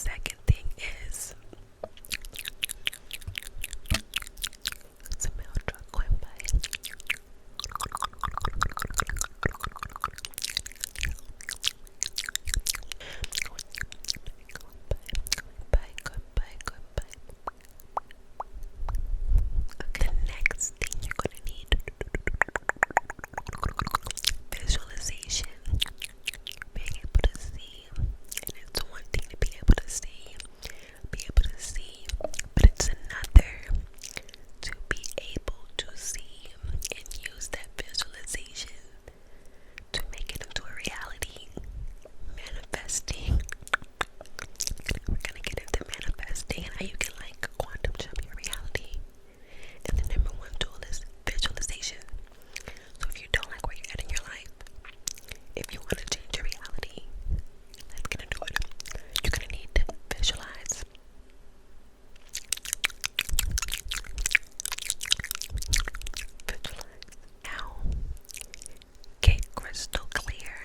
second thing is it's a mail truck going by. Okay, the next thing you're gonna need visualization. Being able to see, and it's one thing to be able to see, but it's another to be able to see and use that visualization to make it into a reality. Manifesting. We're gonna get into manifesting and how you can like quantum jump your reality. And the number one tool is visualization. So if you don't like where you're at in your life, if you want to change your reality, let's get into it. You're gonna need to visualize. Now, get crystal clear.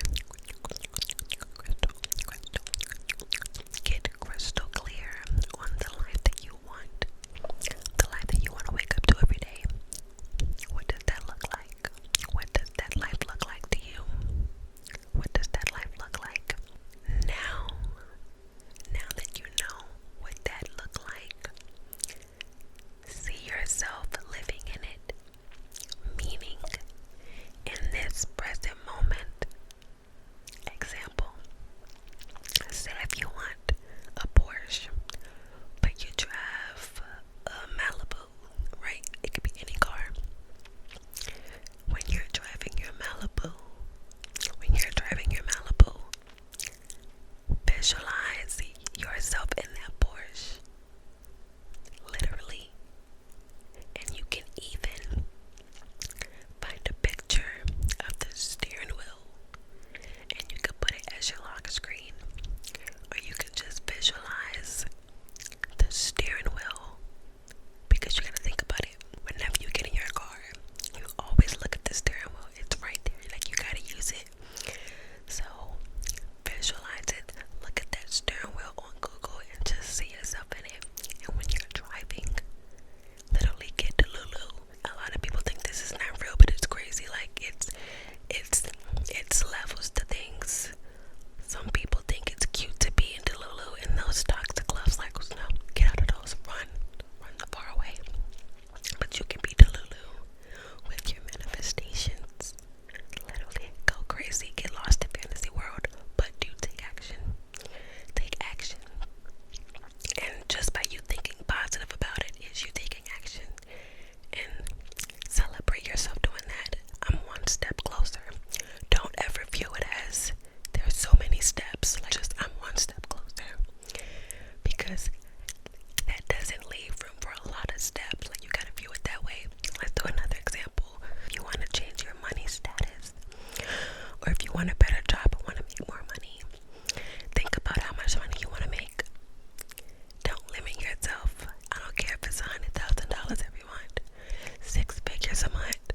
Get crystal clear on the life that you want. The life that you want to wake up to every day. What does that look like? What does that life look like to you? What does that life look like? Now that you know what that look like, see yourself living in it. Meaning, in this present moment. Example, say if you want a Porsche, but you drive a Malibu, right? It could be any car. When you're driving your Malibu, visualize yourself in that Porsche, literally. And you can even find a picture of the steering wheel and you can put it as your lock screen, or you can just visualize the steering wheel, because you gotta think about it. Whenever you get in your car, you always look at the steering wheel. It's right there, like you gotta use it. So visualize it. Look at that steering wheel on Google and just see yourself in it. And when you're driving, literally get to Lulu. A lot of people think this is not real, but it's crazy. Like it's levels to things. Some people think it's cute to be in Lulu in those toxic love cycles. No, get out of those. Run the far away. But you can be Lulu with your manifestations. Literally go crazy, get lost in fantasy world, but do take action. Take action. And just by you thinking positive about it is you taking action. And celebrate yourself doing that. I'm one step closer. Don't ever view it as there's so many steps. Like just I'm one step closer. Because that doesn't leave room for a lot of steps. Like you gotta view it that way. Let's do another example. If you want to change your money status, or if you want a better job and want to make more money, think about how much money you want to make. Don't limit yourself. I don't care if it's $100,000 every month, 6 figures a month.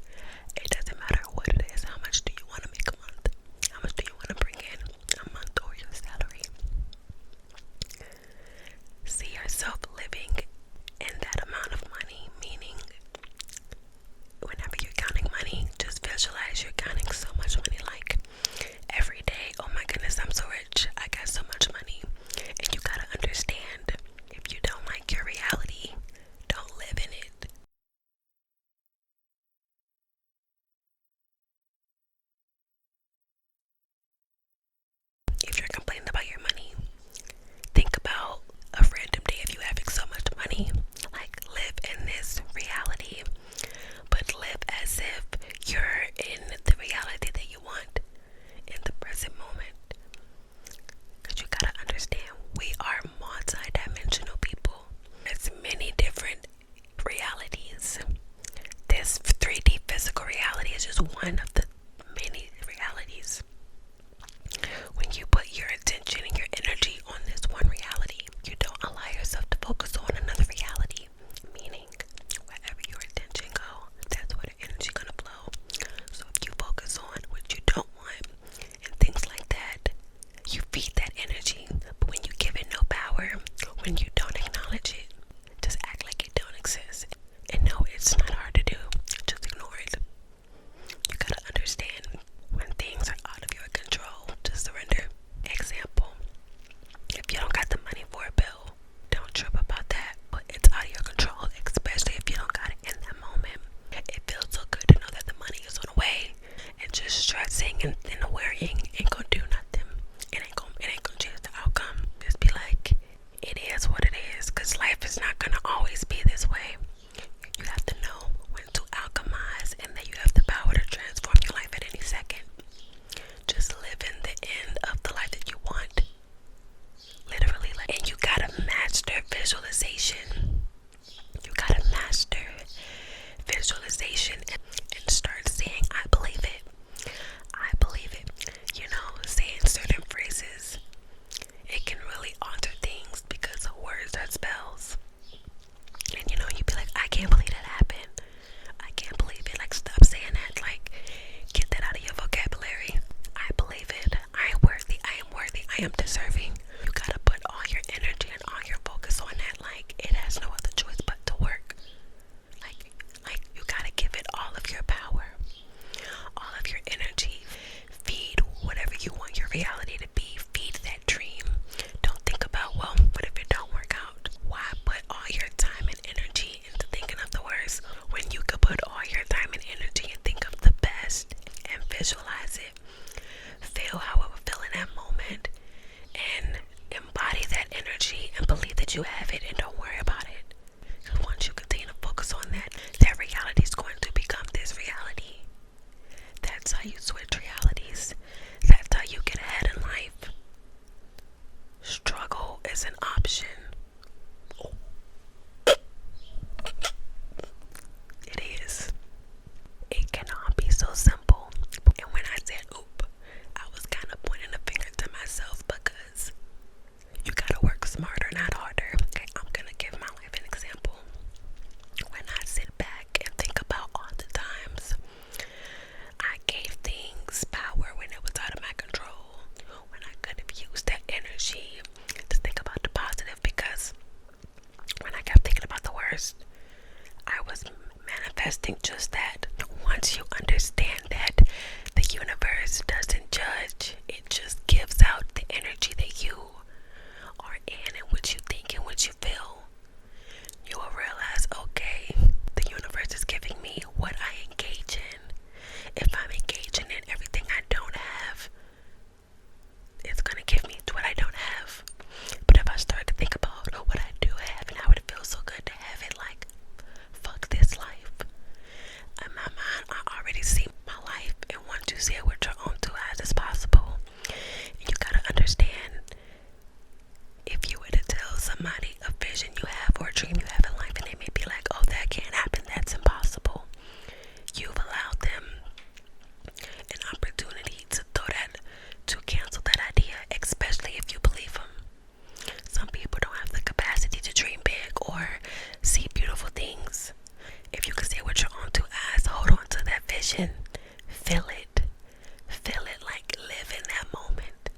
It doesn't matter what it is. How much do you want to make a month? How much do you want to bring in a month or your salary? See yourself living in that amount of money, meaning whenever you're counting money, just visualize you're counting so much money. Like that you have it and don't worry about it. Because once you continue to focus on that, that reality is going to become this reality. That's how you switch realities. That's how you get ahead in life. Struggle is an option. It is. It cannot be so simple. And when I said oop, I was kind of pointing a finger to myself because you gotta work smarter, not harder. Okay, I'm gonna give my life an example. When I sit back and think about all the times I gave things power when it was out of my control, when I could have used that energy to think about the positive, because when I kept thinking about the worst, I was manifesting just that. Once you understand that the universe doesn't judge, it just gives out the energy that you are in and what you think and what you feel, you will realize, okay, the universe is giving me what I engage in. If I'm engaging in everything I don't have, it's gonna give me what I don't have. But if I start to think about what I do have and how it feels so good to have it, like, fuck this life. In my mind, I already see my life, and once you see it with your own two eyes, it's possible. And you gotta understand, if you were to tell somebody a vision you have or a dream you have in life, and they may be like, oh, that can't happen, that's impossible, you've allowed them an opportunity to cancel that idea, especially if you believe them. Some people don't have the capacity to dream big or see beautiful things. If you can see it with your own two eyes, hold on to that vision, feel it, like live in that moment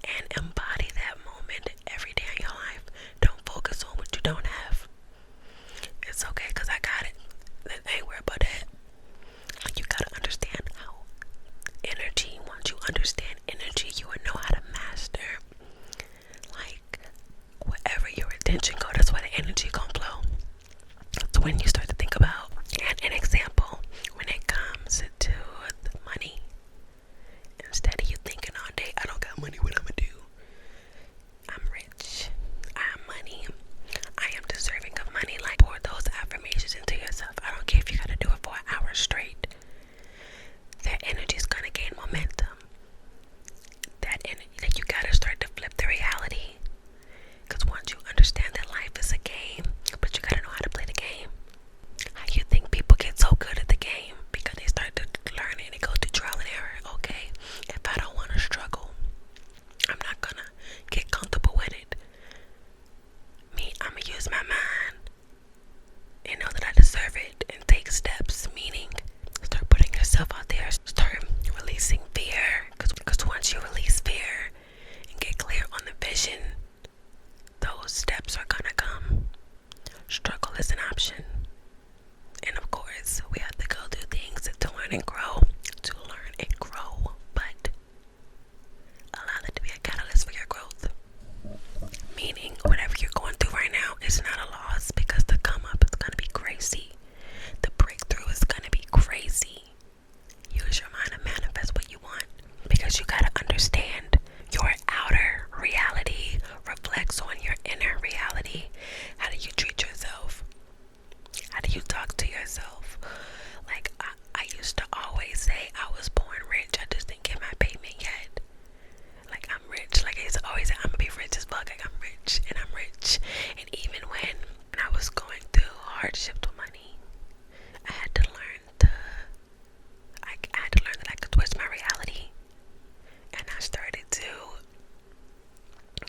and embody that moment every day in your life. Don't focus on what you don't have. It's okay, because I got it. I ain't worried about that. Like, you gotta understand how energy, once you understand energy, you will know how to master, like, wherever your attention goes, that's where the energy gonna flow. So when you start to think about, and an example, when it comes to the money, instead of you thinking all day, I don't got money, what I'm gonna do? I'm rich, I have money, I am deserving of money. Like, pour those affirmations into yourself. I don't care if you gotta do it for an hour straight. That energy is gonna gain momentum. That energy, like, you gotta start to flip the reality. Because once you understand that life is a game, but you gotta know how to play the game. How you think people get so good at the game? Because they start to learn it and go through trial and error. Okay, if I don't want to struggle, I'm not gonna get comfortable with it. I'm gonna use my mind and know that I deserve it and take steps, meaning start putting yourself out there, start releasing fear, because once you release fear and get clear on the vision, those steps are gonna come. Struggle is an option, and of course we have to go through things to learn and grow, but allow that to be a catalyst for your growth. Meaning, whatever you're going through right now is not a loss, because the come up is going to be crazy. The breakthrough is going to be crazy. Use your mind to manifest what you want, because you got to understand your outer reality reflects on your inner reality. How do you treat yourself? How do you talk to yourself? Like, I used to always say I was born rich, I just didn't get my payment yet. Like, I'm rich. Like, I used to always say, I'm gonna be rich as fuck. Like, I'm rich, and I'm rich. And even when I was going through hardship with money, I had to learn that I could twist my reality. And I started to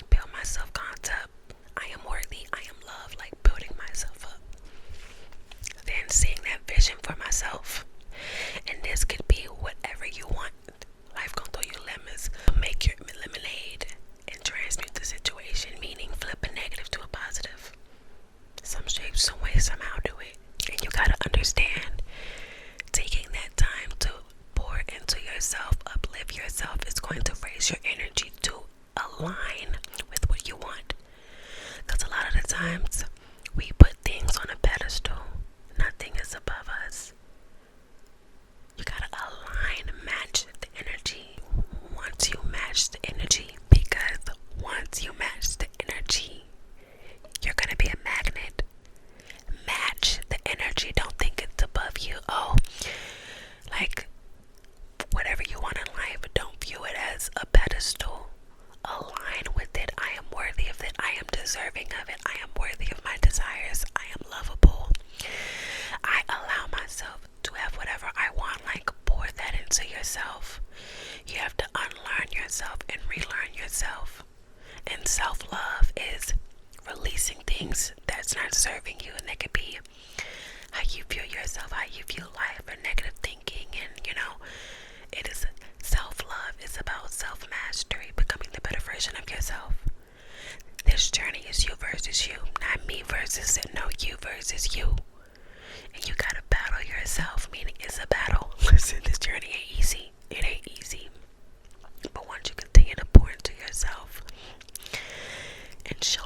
build my self-concept. I am worthy, I am loved, like building myself up. Then seeing that vision for myself. And this could be whatever you want. Life gonna throw you lemons. Make your lemonade and transmute the situation, meaning flip a negative to a positive. Some shape, some way, somehow do it. And you gotta understand, taking that time to pour into yourself, uplift yourself, is going to raise your energy to align with what you want. Because a lot of the times we put things on a pedestal. Nothing is above us. You gotta align, match the energy. Once you match the energy, because once you match the energy, you're of it. I am worthy of my desires. I am lovable. I allow myself to have whatever I want. Like, pour that into yourself. You have to unlearn yourself and relearn yourself. And self-love is releasing things that's not serving you, and that could be how you view yourself, how you view life, or negative thinking. And it is self-love. It's about self-mastery, becoming the better version of yourself. This journey is you versus you, not me versus it. No, you versus you. And you gotta battle yourself, meaning it's a battle. Listen, this journey ain't easy. It ain't easy. But once you continue to pour into yourself and show